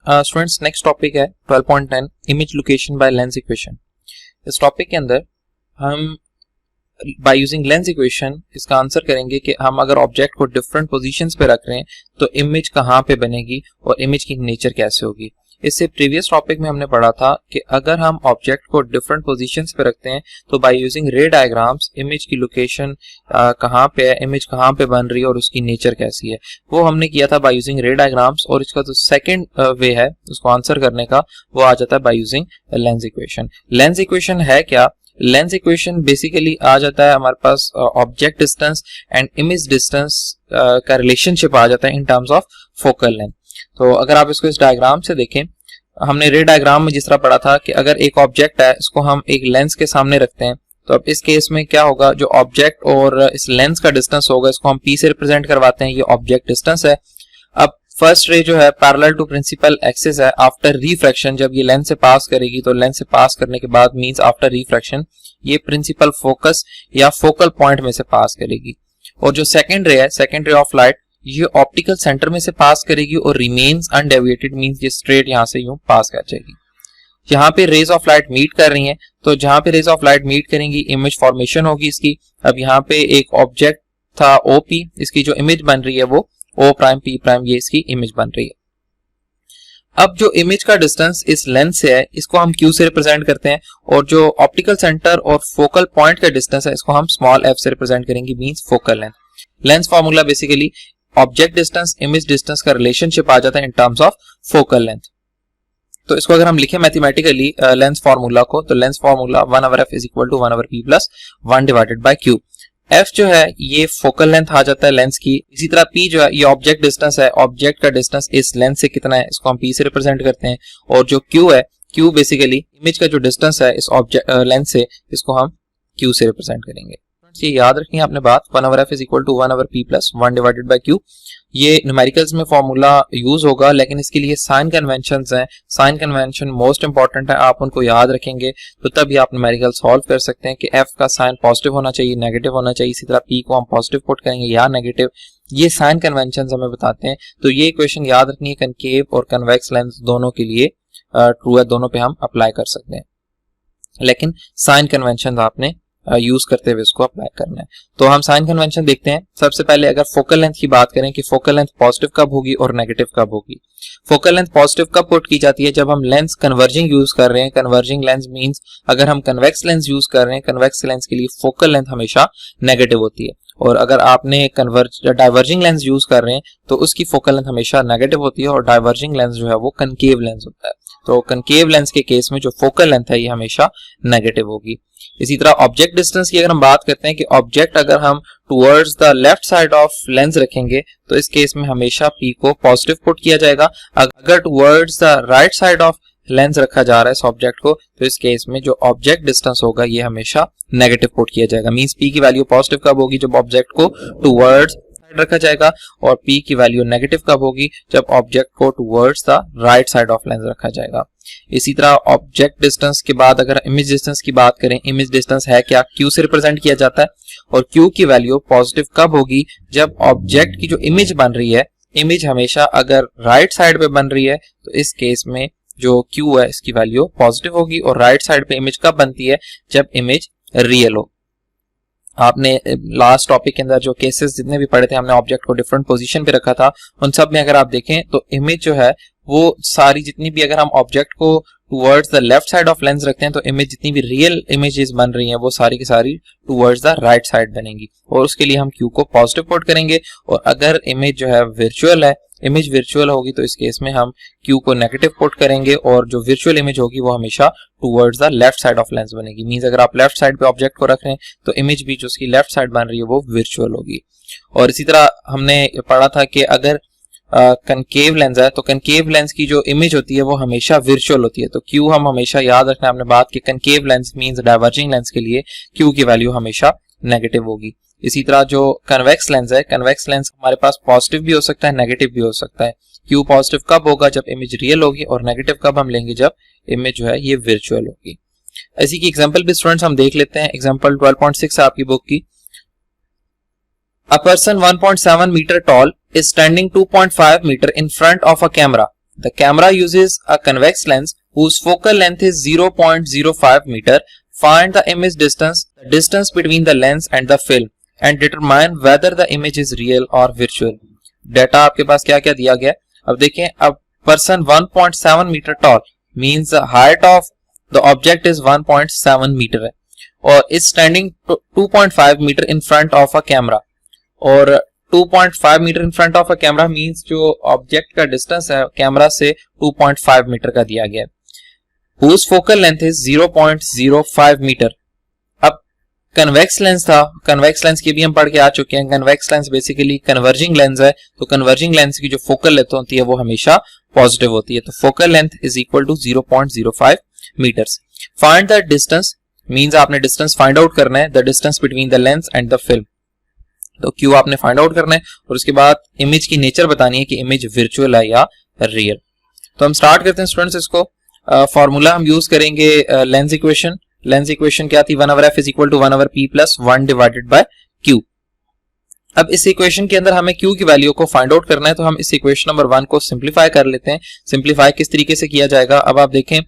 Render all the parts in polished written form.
Students next topic है 12.10 image location by lens equation. इस topic के अंदर हम बाय यूजिंग लेंस इक्वेशन इसका आंसर करेंगे कि हम अगर ऑब्जेक्ट को डिफरेंट पोजीशंस पे रख रहे हैं तो इमेज कहाँ पे बनेगी और इमेज की नेचर कैसे होगी। इससे प्रीवियस टॉपिक में हमने पढ़ा था कि अगर हम ऑब्जेक्ट को डिफरेंट पोजीशंस पे रखते हैं तो बाय यूजिंग रे डायग्राम्स इमेज की लोकेशन कहाँ पे है, इमेज कहाँ पे बन रही है और उसकी नेचर कैसी है, वो हमने किया था बाय यूजिंग रे डायग्राम्स। और इसका जो सेकंड वे है उसको आंसर करने का वो आ जाता है by using lens equation. Lens equation है क्या? लेंस इक्वेशन बेसिकली आ जाता है हमारे पास object distance and image distance का रिलेशनशिप आ जाता है in terms of focal length. तो अगर आप इसको इस डायग्राम से देखें, हमने रे डायग्राम में जिस तरह पढ़ा था कि अगर एक ऑब्जेक्ट है इसको हम एक लेंस के सामने रखते हैं तो अब इस केस में क्या होगा, जो ऑब्जेक्ट और इस लेंस का डिस्टेंस होगा इसको हम P से रिप्रेजेंट करवाते हैं, ये ऑब्जेक्ट डिस्टेंस है। अब फर्स्ट रे जो है पैरेलल टू प्रिंसिपल एक्सिस है। आफ्टर रिफ्रैक्शन जब ये लेंस से पास करेगी तो लेंस से पास करने के बाद मींस आफ्टर रिफ्रैक्शन ये प्रिंसिपल फोकस या फोकल पॉइंट में से पास करेगी। और जो सेकंड रे है, सेकंड रे ऑफ लाइट, ये ऑप्टिकल सेंटर में से पास करेगी और रिमेन्स अनडेविएटेड, मींस ये स्ट्रेट यहां से यूं पास कर जाएगी। यहाँ पे रेज ऑफ लाइट मीट कर रही हैं तो जहां पे रेज ऑफ लाइट मीट करेंगी इमेज फॉर्मेशन होगी इसकी। अब यहाँ पे एक ऑब्जेक्ट था OP, इसकी जो इमेज बन रही है वो O प्राइम P प्राइम, ये इसकी इमेज बन रही है। अब जो इमेज का डिस्टेंस इस लेंस से है इसको हम Q से रिप्रेजेंट करते हैं और जो ऑप्टिकल सेंटर और फोकल पॉइंट का डिस्टेंस है इसको हम स्मॉल f से रिप्रेजेंट करेंगे, means focal length. Lens formula basically object distance image distance का रिलेशनशिप आ जाता है in terms of focal length. तो इसको अगर हम लिखें मैथमेटिकली लेंस फॉर्मूला को, तो lens formula 1/f is equal to 1/p plus 1 divided by q। f जो है ये फोकल लेंथ आ जाता है लेंस की। इसी तरह p जो है ये ऑब्जेक्ट डिस्टेंस है, ऑब्जेक्ट का डिस्टेंस इस लेंस से कितना है इसको हम p से रिप्रेजेंट करते हैं। और जो q है, q बेसिकली इमेज का जो डिस्टेंस है इस ऑब्जेक्ट लेंस से, इसको हम q से रिप्रेजेंट करेंगे। ये याद रखिए आपने बात, 1/f is equal to 1/p plus 1 divided by q। ये न्यूमेरिकल्स में फॉर्मूला यूज होगा लेकिन इसके लिए साइन कन्वेंशंस हैं। साइन कन्वेंशन मोस्ट इंपॉर्टेंट है, आप उनको याद रखेंगे तो तभी आप न्यूमेरिकल सॉल्व कर सकते हैं कि f का साइन पॉजिटिव होना चाहिए, नेगेटिव होना चाहिए। इसी तरह p को हम पॉजिटिव पुट करेंगे या नेगेटिव, ये साइन कन्वेंशंस हमें बताते हैं। तो ये इक्वेशन याद रखनी है, कनकेव और कन्वेक्स लेंस दोनों के लिए ट्रू है, दोनों पे हम अप्लाई कर सकते हैं, लेकिन साइन कन्वेंशन आपने यूज करते हुए इसको अप्लाई करना है। तो हम साइन कन्वेंशन देखते हैं। सबसे पहले अगर फोकल लेंथ की बात करें कि फोकल लेंथ पॉजिटिव कब होगी और नेगेटिव कब होगी। फोकल लेंथ पॉजिटिव कब पुट की जाती है? जब हम लेंस कन्वर्जिंग यूज कर रहे हैं। कन्वर्जिंग लेंस मींस अगर हम कन्वेक्स लेंस यूज कर रहे हैं, कन्वेक्स लेंस के लिए फोकल लेंथ हमेशा नेगेटिव होती है। और अगर आपने डाइवर्जिंग लेंस यूज कर रहे हैं तो उसकी फोकल लेंथ हमेशा नेगेटिव होती है और डाइवर्जिंग लेंस जो है वो कनकेव लेंस होता है। तो कनकेव लेंस के केस में जो फोकल लेंथ है ये हमेशा नेगेटिव होगी। इसी तरह ऑब्जेक्ट डिस्टेंस की अगर हम बात करते हैं कि ऑब्जेक्ट अगर हम towards the left side of lens रखेंगे तो इस केस में हमेशा P को पॉजिटिव पुट किया जाएगा। अगर towards the right side of lens रखा जा रहा है इस ऑब्जेक्ट को तो इस केस में जो ऑब्जेक्ट डिस्टेंस होगा ये हमेशा नेगेटिव पुट किया जाएगा। मींस P की वैल्यू पॉजिटिव कब होगी? जब ऑब्जेक्ट को टुवर्ड्स रखा जाएगा। और P की वैल्यू नेगेटिव कब होगी? जब ऑब्जेक्ट को towards the right side of lens रखा जाएगा। इसी तरह ऑब्जेक्ट डिस्टेंस के बाद अगर इमेज डिस्टेंस की बात करें, इमेज डिस्टेंस है क्या? Q से रिप्रेजेंट किया जाता है। और Q की वैल्यू पॉजिटिव कब होगी? जब ऑब्जेक्ट की जो इमेज बन रही है, इमेज हमेशा अगर राइट साइड पे बन रही है तो इस केस में जो Q है इसकी वैल्यू पॉजिटिव होगी। और राइट साइड पे इमेज कब बनती है? जब इमेज रियल हो। आपने लास्ट टॉपिक के अंदर जो केसेस जितने भी पढ़े थे, हमने ऑब्जेक्ट को डिफरेंट पोजीशन पे रखा था, उन सब में अगर आप देखें तो इमेज जो है वो सारी जितनी भी, अगर हम ऑब्जेक्ट को towards the left side of lens रखते हैं तो इमेज जितनी भी रियल इमेजेस बन रही हैं वो सारी की सारी टुवर्ड्स द राइट साइड बनेंगी। और उसके लिए हम Q को पॉजिटिव पुट करेंगे। और अगर इमेज जो है वर्चुअल है, इमेज वर्चुअल होगी तो इस केस में हम Q को नेगेटिव पुट करेंगे और जो वर्चुअल इमेज होगी वो हमेशा towards the left side of lens बनेगी। मींस अगर आप लेफ्ट साइड पे ऑब्जेक्ट को रख रहे हैं तो इमेज भी जो उसकी लेफ्ट साइड बन रही है वो वर्चुअल होगी। और इसी तरह हमने पढ़ा था कि अगर कनकेव लेंस है तो कनकेव लेंस की जो इमेज होती है वो हमेशा वर्चुअल होती है। तो Q हम हमेशा याद रखना है आपने बात कि concave lens means diverging lens के लिए Q की वैल्यू हमेशा नेगेटिव होगी। इसी तरह जो कन्वेक्स लेंस है, कन्वेक्स लेंस हमारे पास पॉजिटिव भी हो सकता है, नेगेटिव भी हो सकता है। Q पॉजिटिव कब होगा? जब इमेज रियल होगी। और नेगेटिव कब हम लेंगे? जब इमेज जो है ये वर्चुअल होगी। ऐसी की एग्जांपल भी स्टूडेंट्स हम देख लेते हैं। एग्जांपल 12.6 है आपकी बुक की। A person 1.7 meter tall is standing 2.5 meter in front of a camera the camera uses a convex lens whose focal length is 0.05 meter. Find the image distance, the distance between the lens and the film, and determine whether the image is real or virtual. Data आपके पास क्या क्या दिया गया है? अब देखें, अब person 1.7 meter tall means the height of the object is 1.7 meter है और is standing 2.5 meter in front of a camera. और 2.5 metre in front of a camera means जो ऑब्जेक्ट का डिस्टेंस है कैमरा से 2.5 मीटर का दिया गया है. whose focal length is 0.05 metre. अब कन्वेक्स लेंस था, कन्वेक्स लेंस की भी हम पढ़ के आ चुके हैं. Convex lens basically converging lens है, तो कन्वर्जिंग लेंस की जो फोकल लेंथ होती है वो हमेशा पॉजिटिव होती है. तो focal length is equal to 0.05 metres. Find the distance means आपने डिस्टेंस फाइंड आउट करना है, the distance between the lens and the film. तो क्यू आपने फाइंड आउट करना है और उसके बाद इमेज की नेचर बतानी है कि इमेज विर्चुअल है या रियल. तो हम स्टार्ट करते हैं स्टूडेंट्स. इसको फॉर्मूला हम यूज करेंगे लेंस इक्वेशन. लेंस इक्वेशन क्या थी? 1/f is equal to 1/p plus 1 divided by q. अब इस इक्वेशन के अंदर हमें q की वैल्यू को फाइंड आउट करना है, तो हम इस इक्वेशन नंबर 1 को सिंप्लीफाई कर लेते हैं. सिंप्लीफाई किस तरीके से किया जाएगा? अब आप देखें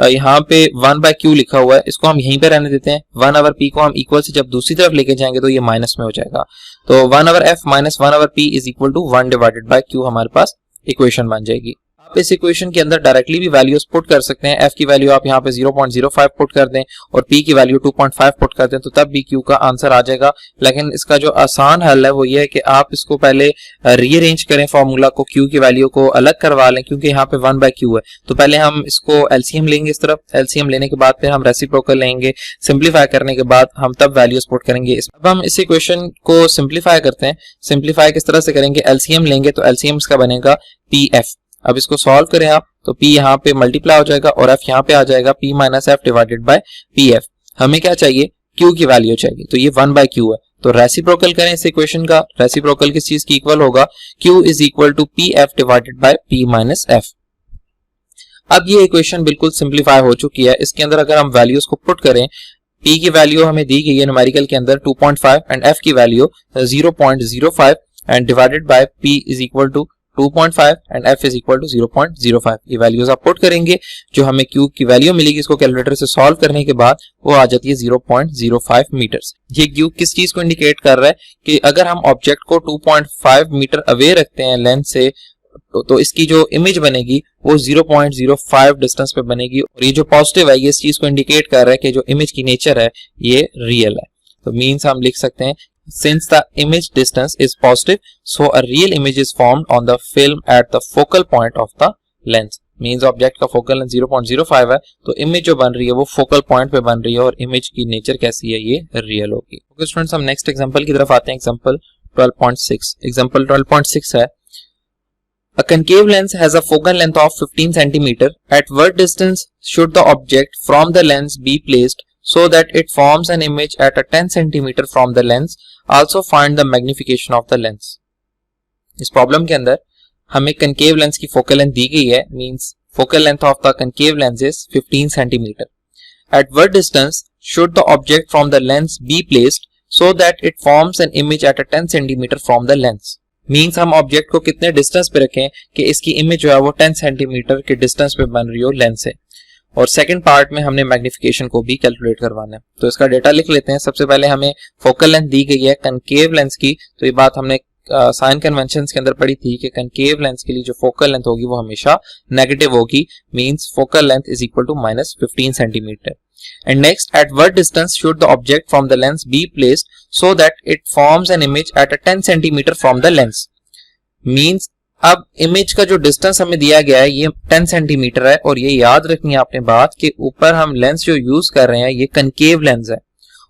यहाँ पे 1/q लिखा हुआ है, इसको हम यहीं पे रहने देते हैं. 1/p को हम इक्वल से जब दूसरी तरफ लेके जाएंगे तो ये माइनस में हो जाएगा. तो 1/f minus 1/p is equal to 1 divided by q हमारे पास इक्वेशन बन जाएगी. आप इस इक्वेशन के अंदर डायरेक्टली भी वैल्यूज पुट कर सकते हैं. f की वैल्यू आप यहाँ पे 0.05 पुट कर दें और p की वैल्यू 2.5 पुट कर दें तो तब भी q का आंसर आ जाएगा. लेकिन इसका जो आसान हल है वो ये है कि आप इसको पहले रीअरेंज करें, फॉर्मूला को, q की वैल्यू को अलग करवा लें क्योंकि यहाँ पे 1/q है. तो पहले हम इसको एलसीएम लेंगे इस तरफ, एलसीएम लेने के बाद फिर हम रेसिप्रोकल लेंगे. सिंप्लीफाई करने के बाद हम तब वैल्यूज पुट करेंगे. अब हम इस इक्वेशन को सिंप्लीफाई करते हैं. सिंप्लीफाई किस तरह से करेंगे? एलसीएम लेंगे तो एलसीएम इसका बनेगा pf. अब इसको सॉल्व करें आप तो p यहाँ पे मल्टीप्लाई हो जाएगा और f यहाँ पे आ जाएगा p minus f divided by pf. हमें क्या चाहिए? q की वैल्यू चाहिए, तो ये 1/q है. तो रेसिप्रोकल करें इस इक्वेशन का. रेसिप्रोकल किस चीज की इक्वल होगा? q is equal to pf divided by p minus f. अब ये इक्वेशन बिल्कुल सिंप्लीफाई हो चुकी है. इसके अंदर अगर हम वैल्यूज को पुट करें, p की वैल्यू हमें दी गई है न्यूमेरिकल के अंदर 2.5 एंड f की value 0.05 and divided by p is equal to 2.5 and f is equal to 0.05. ये वैल्यूज आप पुट करेंगे, जो हमें q की वैल्यू मिलेगी इसको कैलकुलेटर से सॉल्व करने के बाद वो आ जाती है 0.05 मीटर्स. ये q किस चीज को इंडिकेट कर रहा है कि अगर हम ऑब्जेक्ट को 2.5 मीटर अवे रखते हैं लेंस से तो इसकी जो इमेज बनेगी वो 0.05 डिस्टेंस पे बनेगी. और ये जो पॉजिटिव है ये इस चीज को इंडिकेट कर रहा है कि जो इमेज की नेचर है ये रियल है. तो मीन्स हम लिख सकते हैं since the image distance is positive so a real image is formed on the film at the focal point of the lens. means object का फोकल लेंथ 0.05 है तो इमेज जो बन रही है वो फोकल पॉइंट पे बन रही है और इमेज की नेचर कैसी है? ये रियल होगी. ओके स्टूडेंट्स, हम नेक्स्ट एग्जांपल की तरफ आते हैं. एग्जांपल 12.6. एग्जांपल 12.6 है A concave lens has a focal length of 15 cm. At what distance should the object from the lens be placed so that it forms an image at a 10 cm from the lens? Also find the magnification of the lens. इस problem के अंदर हमें concave lens की focal length दी गई है. means focal length of the concave lens is 15 cm. At what distance should the object from the lens be placed so that it forms an image at a 10 cm from the lens? Means हम object को कितने distance पे रखें कि इसकी image जो है वो 10 सेंटीमीटर के डिस्टेंस पे बन रही हो लेंस से. और सेकंड पार्ट में हमने मैग्निफिकेशन को भी कैलकुलेट करवाना है. तो इसका डेटा लिख लेते हैं. सबसे पहले हमें फोकल लेंथ दी गई है कनकेव लेंस की. तो ये बात हमने साइन कन्वेंशन के अंदर पढ़ी थी कि कनकेव लेंस के लिए जो फोकल लेंथ होगी वो हमेशा नेगेटिव होगी. Means focal length is equal to minus 15 centimetre. And next, at what distance should the object from the lens be placed so that it forms an image at a 10 cm from the lens? Means अब image का जो distance हमें दिया गया है ये 10 centimetre है और ये याद रखनी है आपने बात कि ऊपर हम लेंस जो यूज कर रहे हैं ये कनकेव लेंस है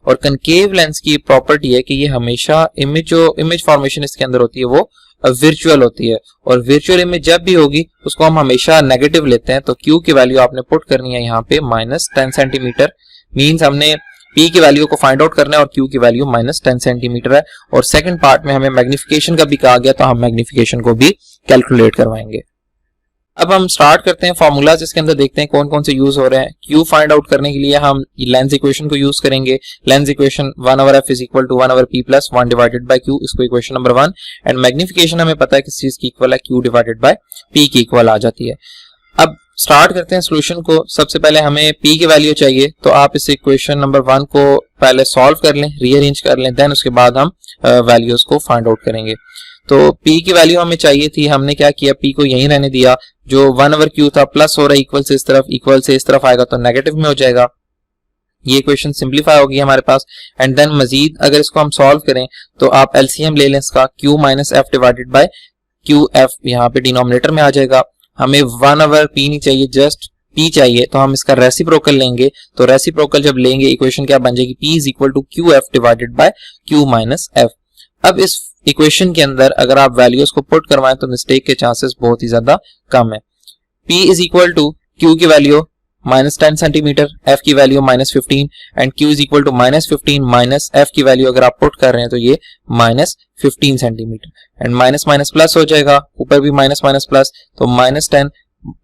और कनकेव लेंस की प्रॉपर्टी है कि ये हमेशा इमेज फॉर्मेशन इसके अंदर होती है वो वर्चुअल होती है और वर्चुअल इमेज जब भी होगी उसको हम हमेशा नेगेटिव लेते हैं. तो Q की वैल्यू आपने पुट करनी है यहाँ पे -10 सेंटीमीटर. मीन्स हमने P की वैल्यू को फाइंड आउट करना है और Q की वैल्यू -10 सेंटीमीटर है. और सेकंड पार्ट में हमें मैग्निफिकेशन का भी कहा गया तो हम मैग्निफिकेशन को भी कैलकुलेट करवाएंगे. अब हम स्टार्ट करते हैं फॉर्मूलाज इसके अंदर, देखते हैं कौन कौन से यूज हो रहे हैं। क्यू फाइंड आउट करने के लिए हम लेंस इक्वेशन को यूज करेंगे। Lens equation 1/f is equal to 1/p plus 1 divided by q, इसको इक्वेशन नंबर 1। एंड मैग्निफिकेशन हमें पता है किस चीज की इक्वल है, क्यू डिवाइडेड बाय पी की इक्वल आ जाती है। अब स्टार्ट करते हैं सोल्यूशन को। सबसे पहले हमें p की वैल्यू चाहिए, तो आप इस इक्वेशन नंबर 1 को पहले सॉल्व कर लें, रीअरेंज कर लें, देन उसके बाद हम वैल्यूज को फाइंड आउट करेंगे। तो p की वैल्यू हमें चाहिए थी, हमने क्या किया, p को यहीं रहने दिया। जो 1/q था प्लस हो रहा है इक्वल से इस तरफ, इक्वल से इस तरफ आएगा तो नेगेटिव में हो जाएगा। ये इक्वेशन सिंप्लीफाई होगी हमारे पास। एंड देन मजीद अगर इसको हम सॉल्व करें तो आप एलसीएम ले लें इसका, q minus F divided by Q F यहाँ पे डिनोमिनेटर में आ जाएगा। हमें 1/p नहीं चाहिए, जस्ट p चाहिए, तो हम इसका रेसिप्रोकल लेंगे। तो रेसिप्रोकल जब लेंगे इक्वेशन क्या बन जाएगी, p is equal to q f divided by q minus f. अब इस इक्वेशन के अंदर अगर आप वैल्यूज को पुट करवाएं तो मिस्टेक के चांसेस बहुत ही ज्यादा कम है। p is equal to q की वैल्यू -10 सेंटीमीटर, f की value -15 and q is equal to -15 minus f की वैल्यू अगर आप पुट कर रहे हैं तो ये -15 centimetre. And minus minus plus हो जाएगा, ऊपर भी माइनस माइनस प्लस, तो -10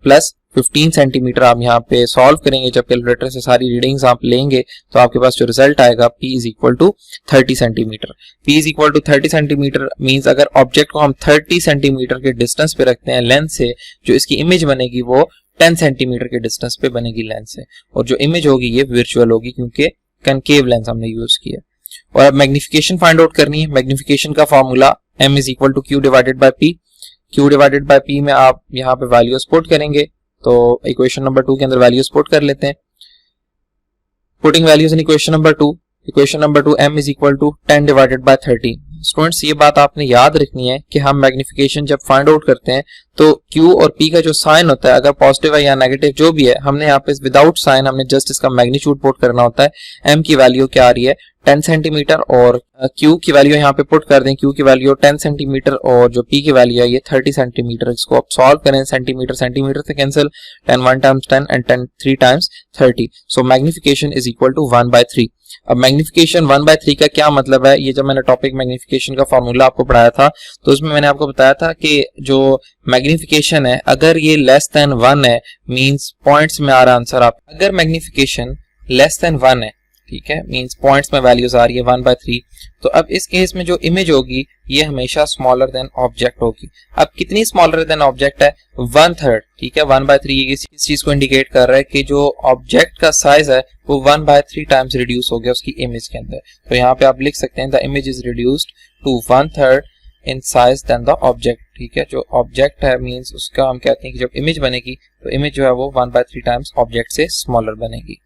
प्लस 15 सेंटीमीटर आप यहाँ पे सॉल्व करेंगे। जब कैलकुलेटर से सारी रीडिंग्स आप लेंगे तो आपके पास जो रिजल्ट आएगा p is equal to 30 centimetre. p is equal to 30 centimetre means अगर ऑब्जेक्ट को हम 30 सेंटीमीटर के डिस्टेंस पे रखते हैं लेंस से, जो इसकी इमेज बनेगी वो 10 सेंटीमीटर के डिस्टेंस पे बनेगी लेंस से, और जो इमेज होगी ये वर्चुअल होगी क्योंकि कनकेव लेंस हमने यूज किया। और अब मैग्निफिकेशन फाइंड आउट करनी है। मैग्निफिकेशन का formula m is equal to q divided by p। Q divided by p में आप यहाँ पे वैल्यूज पुट करेंगे, तो इक्वेशन नंबर 2 के अंदर वैल्यूज पुट कर लेते हैं। Putting values in equation number 2, equation number 2 m is equal to 10 divided by 30। Students ये बात आपने याद रखनी है कि हम मैग्निफिकेशन जब फाइंड आउट करते हैं तो q और p का जो साइन होता है, अगर पॉजिटिव है या नेगेटिव जो भी है, हमने यहाँ पे विदाउट साइन हमने जस्ट इसका मैग्नीट्यूड पुट करना होता है। m की वैल्यू क्या आ रही है 10 सेंटीमीटर, और q की वैल्यू यहाँ पे पुट कर दें, q की वैल्यू 10 सेंटीमीटर और जो p की वैल्यू है ये 30 सेंटीमीटर। इसको आप सॉल्व करें, सेंटीमीटर सेंटीमीटर से cancel, 10 1 times 10 and 10 3 times 30। So magnification is equal to 1/3। अब मैग्निफिकेशन 1/3 का क्या मतलब है, ये जब मैंने टॉपिक मैग्निफिकेशन का फॉर्मूला आपको पढ़ाया था तो उसमें मैंने आपको बताया था कि जो मैग्निफिकेशन है अगर ये लेस देन 1 है, मींस पॉइंट्स में आ रहा आंसर, आप अगर मैग्निफिकेशन लेस देन 1 है, ठीक है, मींस पॉइंट्स में वैल्यूज आ रही है 1/3, तो अब इस केस में जो इमेज होगी ये हमेशा स्मॉलर देन ऑब्जेक्ट होगी। अब कितनी स्मॉलर देन ऑब्जेक्ट है, 1/3, ठीक है। 1/3 ये इस चीज को इंडिकेट कर रहा है कि जो ऑब्जेक्ट का साइज है वो 1/3 टाइम्स रिड्यूस हो गया उसकी इमेज के अंदर। तो यहाँ पे आप लिख सकते हैं the image is reduced to 1/3 in size then the object, ठीक है। जो ऑब्जेक्ट है मींस उसका हम कहते हैं कि जब इमेज बनेगी तो इमेज जो है वो 1/3 टाइम्स ऑब्जेक्ट से स्मॉलर बनेगी।